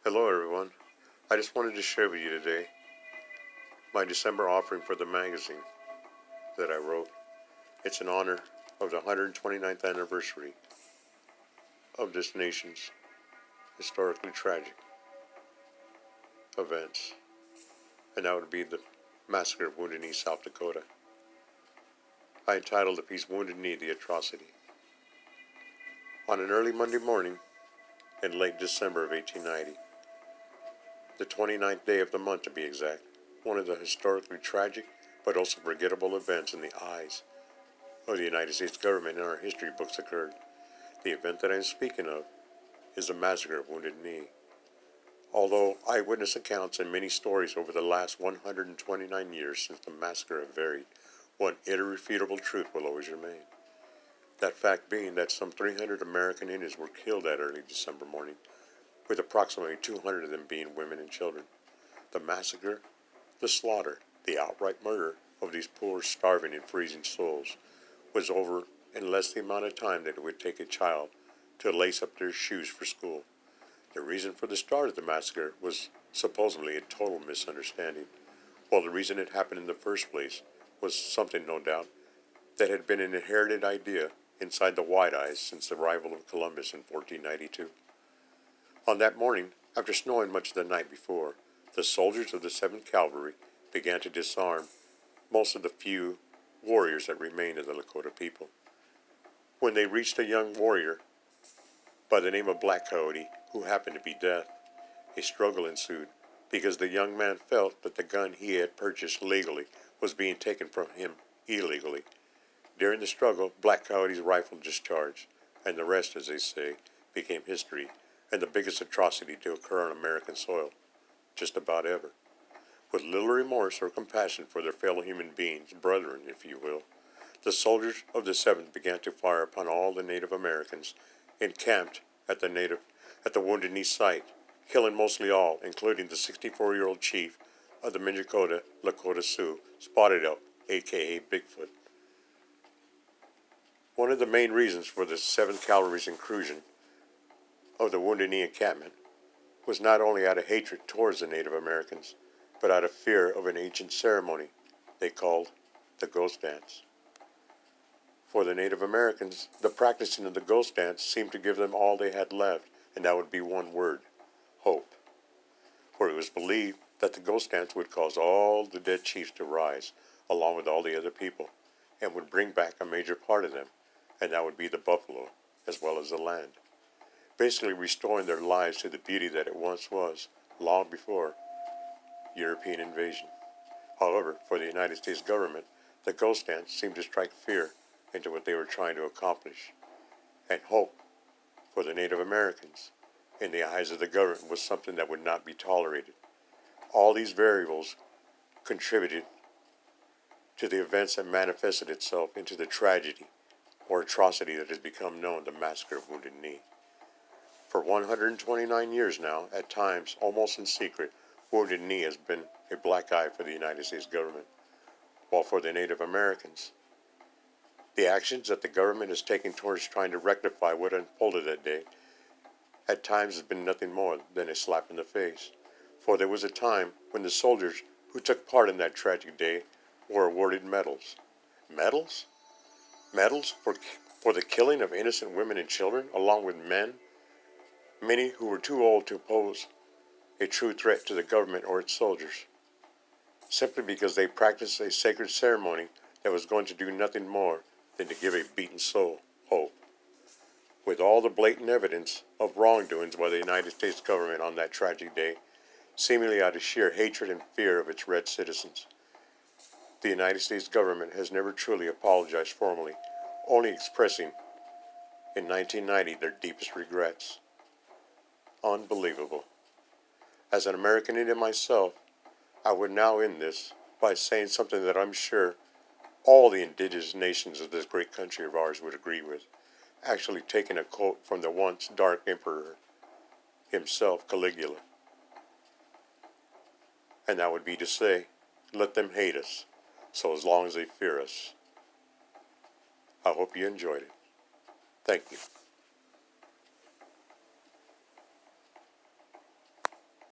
Hello everyone. I just wanted to share with you today my December offering for the magazine that I wrote. It's in honor of the 129th anniversary of this nation's historically tragic events, and that would be the massacre of Wounded Knee, South Dakota. I entitled the piece Wounded Knee, the Atrocity. On an early Monday morning in late December of 1890, the 29th day of the month to be exact, one of the historically tragic but also forgettable events in the eyes of the United States government in our history books occurred. The event that I am speaking of is the massacre of Wounded Knee. Although eyewitness accounts and many stories over the last 129 years since the massacre have varied, one irrefutable truth will always remain. That fact being that some 300 American Indians were killed that early December morning, with approximately 200 of them being women and children. The massacre, the slaughter, the outright murder of these poor, starving, and freezing souls was over in less the amount of time that it would take a child to lace up their shoes for school. The reason for the start of the massacre was supposedly a total misunderstanding, while the reason it happened in the first place was something, no doubt, that had been an inherited idea inside the White Eyes since the arrival of Columbus in 1492. On that morning, after snowing much of the night before, the soldiers of the 7th Cavalry began to disarm most of the few warriors that remained of the Lakota people. When they reached a young warrior by the name of Black Coyote, who happened to be Death, a struggle ensued because the young man felt that the gun he had purchased legally was being taken from him illegally. During the struggle, Black Coyote's rifle discharged, and the rest, as they say, became history and the biggest atrocity to occur on American soil, just about ever. With little remorse or compassion for their fellow human beings, brethren, if you will, the soldiers of the 7th began to fire upon all the Native Americans encamped at the Wounded Knee site, killing mostly all, including the 64-year-old chief of the Minnesota Lakota Sioux, Spotted Elk, aka Bigfoot. One of the main reasons for the 7th Cavalry's incursion of the Wounded Knee encampment was not only out of hatred towards the Native Americans, but out of fear of an ancient ceremony they called the Ghost Dance. For the Native Americans, the practicing of the Ghost Dance seemed to give them all they had left, and that would be one word: hope. For it was believed that the Ghost Dance would cause all the dead chiefs to rise, along with all the other people, and would bring back a major part of them, and that would be the buffalo, as well as the land, basically restoring their lives to the beauty that it once was, long before European invasion. However, for the United States government, the Ghost Dance seemed to strike fear into what they were trying to accomplish, and hope for the Native Americans, in the eyes of the government, was something that would not be tolerated. All these variables contributed to the events that manifested itself into the tragedy or atrocity that has become known, the Massacre of Wounded Knee. For 129 years now, at times almost in secret, Wounded Knee has been a black eye for the United States government, while for the Native Americans, the actions that the government has taken towards trying to rectify what unfolded that day at times has been nothing more than a slap in the face. For there was a time when the soldiers who took part in that tragic day were awarded medals. Medals? Medals for the killing of innocent women and children, along with men, many who were too old to pose a true threat to the government or its soldiers, simply because they practiced a sacred ceremony that was going to do nothing more than to give a beaten soul hope. With all the blatant evidence of wrongdoings by the United States government on that tragic day, seemingly out of sheer hatred and fear of its red citizens, the United States government has never truly apologized formally, only expressing in 1990 their deepest regrets. Unbelievable. As an American Indian myself, I would now end this by saying something that I'm sure all the indigenous nations of this great country of ours would agree with, actually taking a quote from the once Dark Emperor himself, Caligula. And that would be to say, let them hate us, so as long as they fear us. I hope you enjoyed it. Thank you.